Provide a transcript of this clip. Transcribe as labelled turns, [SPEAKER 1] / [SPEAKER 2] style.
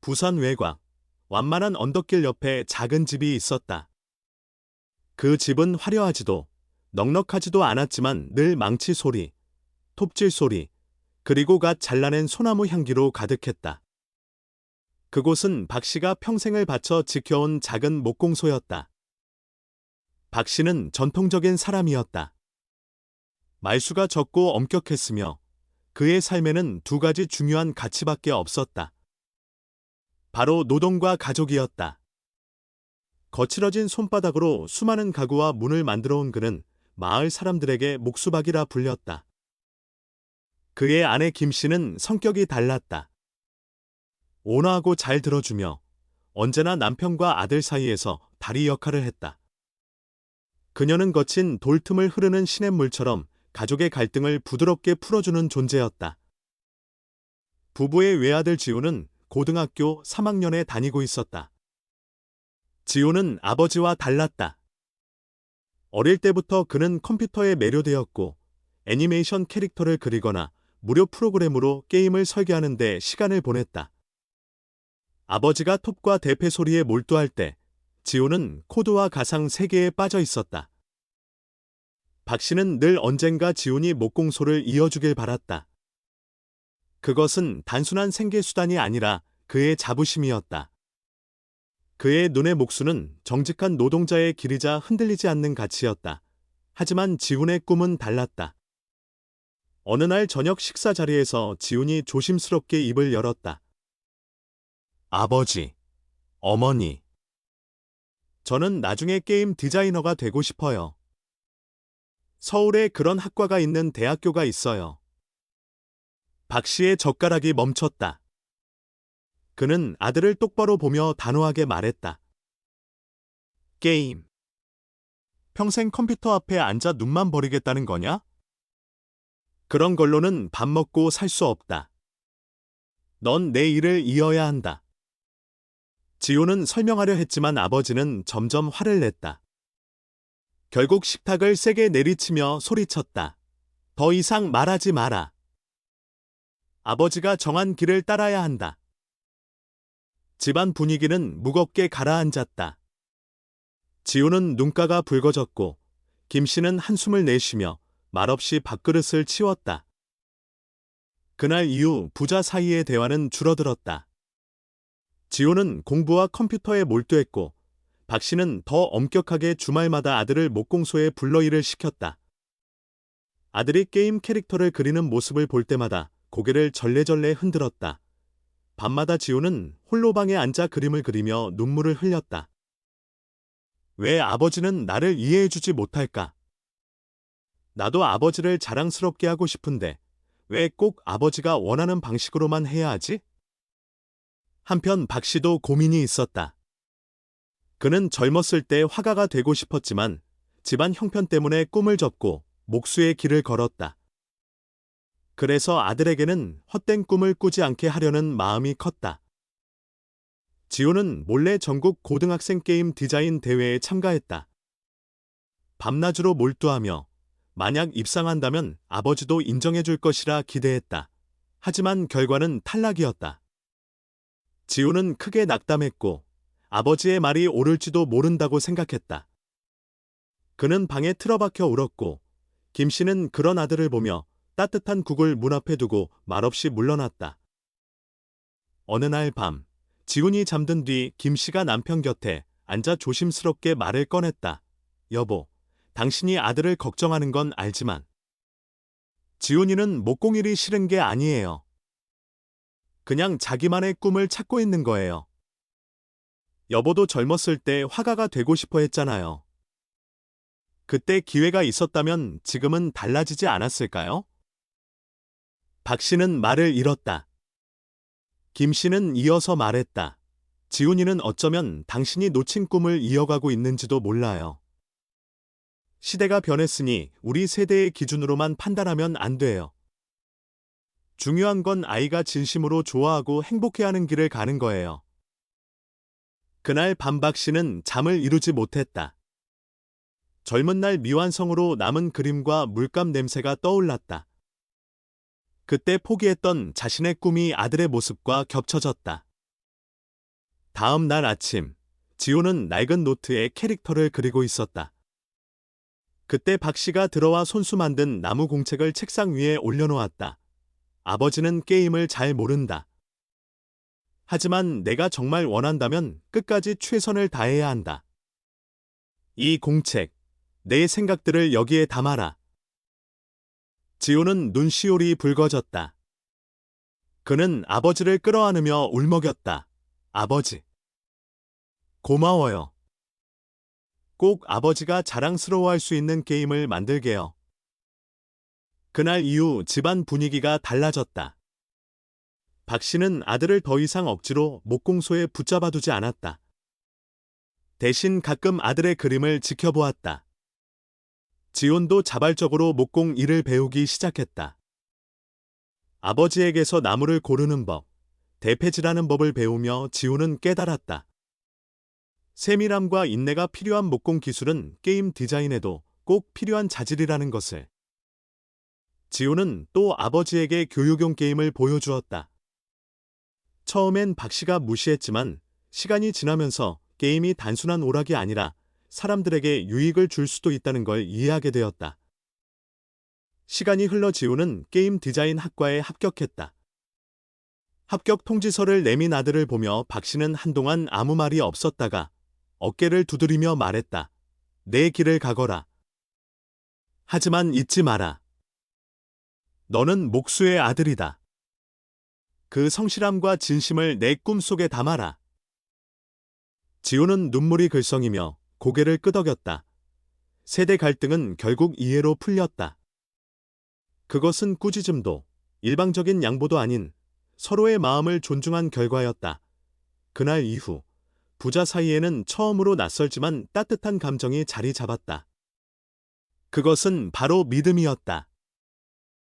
[SPEAKER 1] 부산 외곽, 완만한 언덕길 옆에 작은 집이 있었다. 그 집은 화려하지도 넉넉하지도 않았지만 늘 망치 소리, 톱질 소리, 그리고 갓 잘라낸 소나무 향기로 가득했다. 그곳은 박 씨가 평생을 바쳐 지켜온 작은 목공소였다. 박 씨는 전통적인 사람이었다. 말수가 적고 엄격했으며 그의 삶에는 두 가지 중요한 가치밖에 없었다. 바로 노동과 가족이었다. 거칠어진 손바닥으로 수많은 가구와 문을 만들어 온 그는 마을 사람들에게 목수박이라 불렸다. 그의 아내 김 씨는 성격이 달랐다. 온화하고 잘 들어주며 언제나 남편과 아들 사이에서 다리 역할을 했다. 그녀는 거친 돌틈을 흐르는 시냇물처럼 가족의 갈등을 부드럽게 풀어주는 존재였다. 부부의 외아들 지우는 고등학교 3학년에 다니고 있었다. 지우는 아버지와 달랐다. 어릴 때부터 그는 컴퓨터에 매료되었고 애니메이션 캐릭터를 그리거나 무료 프로그램으로 게임을 설계하는 데 시간을 보냈다. 아버지가 톱과 대패 소리에 몰두할 때 지우는 코드와 가상 세계에 빠져 있었다. 박 씨는 늘 언젠가 지훈이 목공소를 이어주길 바랐다. 그것은 단순한 생계수단이 아니라 그의 자부심이었다. 그의 눈의 목수는 정직한 노동자의 길이자 흔들리지 않는 가치였다. 하지만 지훈의 꿈은 달랐다. 어느 날 저녁 식사 자리에서 지훈이 조심스럽게 입을 열었다. 아버지, 어머니. 저는 나중에 게임 디자이너가 되고 싶어요. 서울에 그런 학과가 있는 대학교가 있어요. 박 씨의 젓가락이 멈췄다. 그는 아들을 똑바로 보며 단호하게 말했다. 게임. 평생 컴퓨터 앞에 앉아 눈만 버리겠다는 거냐? 그런 걸로는 밥 먹고 살 수 없다. 넌 내 일을 이어야 한다. 지호는 설명하려 했지만 아버지는 점점 화를 냈다. 결국 식탁을 세게 내리치며 소리쳤다. 더 이상 말하지 마라. 아버지가 정한 길을 따라야 한다. 집안 분위기는 무겁게 가라앉았다. 지호는 눈가가 붉어졌고 김 씨는 한숨을 내쉬며 말없이 밥그릇을 치웠다. 그날 이후 부자 사이의 대화는 줄어들었다. 지호는 공부와 컴퓨터에 몰두했고 박 씨는 더 엄격하게 주말마다 아들을 목공소에 불러 일을 시켰다. 아들이 게임 캐릭터를 그리는 모습을 볼 때마다 고개를 절레절레 흔들었다. 밤마다 지호는 홀로 방에 앉아 그림을 그리며 눈물을 흘렸다. 왜 아버지는 나를 이해해주지 못할까? 나도 아버지를 자랑스럽게 하고 싶은데 왜 꼭 아버지가 원하는 방식으로만 해야 하지? 한편 박 씨도 고민이 있었다. 그는 젊었을 때 화가가 되고 싶었지만 집안 형편 때문에 꿈을 접고 목수의 길을 걸었다. 그래서 아들에게는 헛된 꿈을 꾸지 않게 하려는 마음이 컸다. 지호는 몰래 전국 고등학생 게임 디자인 대회에 참가했다. 밤낮으로 몰두하며 만약 입상한다면 아버지도 인정해줄 것이라 기대했다. 하지만 결과는 탈락이었다. 지호는 크게 낙담했고 아버지의 말이 옳을지도 모른다고 생각했다. 그는 방에 틀어박혀 울었고 김 씨는 그런 아들을 보며 따뜻한 국을 문 앞에 두고 말없이 물러났다. 어느 날 밤, 지훈이 잠든 뒤 김 씨가 남편 곁에 앉아 조심스럽게 말을 꺼냈다. 여보, 당신이 아들을 걱정하는 건 알지만 지훈이는 목공일이 싫은 게 아니에요. 그냥 자기만의 꿈을 찾고 있는 거예요. 여보도 젊었을 때 화가가 되고 싶어 했잖아요. 그때 기회가 있었다면 지금은 달라지지 않았을까요? 박 씨는 말을 잃었다. 김 씨는 이어서 말했다. 지훈이는 어쩌면 당신이 놓친 꿈을 이어가고 있는지도 몰라요. 시대가 변했으니 우리 세대의 기준으로만 판단하면 안 돼요. 중요한 건 아이가 진심으로 좋아하고 행복해하는 길을 가는 거예요. 그날 밤 박 씨는 잠을 이루지 못했다. 젊은 날 미완성으로 남은 그림과 물감 냄새가 떠올랐다. 그때 포기했던 자신의 꿈이 아들의 모습과 겹쳐졌다. 다음 날 아침, 지호는 낡은 노트에 캐릭터를 그리고 있었다. 그때 박 씨가 들어와 손수 만든 나무 공책을 책상 위에 올려놓았다. 아버지는 게임을 잘 모른다. 하지만 내가 정말 원한다면 끝까지 최선을 다해야 한다. 이 공책, 내 생각들을 여기에 담아라. 지호는 눈시울이 붉어졌다. 그는 아버지를 끌어안으며 울먹였다. 아버지. 고마워요. 꼭 아버지가 자랑스러워할 수 있는 게임을 만들게요. 그날 이후 집안 분위기가 달라졌다. 박 씨는 아들을 더 이상 억지로 목공소에 붙잡아두지 않았다. 대신 가끔 아들의 그림을 지켜보았다. 지온도 자발적으로 목공 일을 배우기 시작했다. 아버지에게서 나무를 고르는 법, 대패질하는 법을 배우며 지호는 깨달았다. 세밀함과 인내가 필요한 목공 기술은 게임 디자인에도 꼭 필요한 자질이라는 것을. 지호는 또 아버지에게 교육용 게임을 보여주었다. 처음엔 박 씨가 무시했지만 시간이 지나면서 게임이 단순한 오락이 아니라 사람들에게 유익을 줄 수도 있다는 걸 이해하게 되었다. 시간이 흘러 지호는 게임 디자인 학과에 합격했다. 합격 통지서를 내민 아들을 보며 박 씨는 한동안 아무 말이 없었다가 어깨를 두드리며 말했다. 내 길을 가거라. 하지만 잊지 마라. 너는 목수의 아들이다. 그 성실함과 진심을 내 꿈속에 담아라. 지호는 눈물이 글썽이며 고개를 끄덕였다. 세대 갈등은 결국 이해로 풀렸다. 그것은 꾸짖음도 일방적인 양보도 아닌 서로의 마음을 존중한 결과였다. 그날 이후 부자 사이에는 처음으로 낯설지만 따뜻한 감정이 자리 잡았다. 그것은 바로 믿음이었다.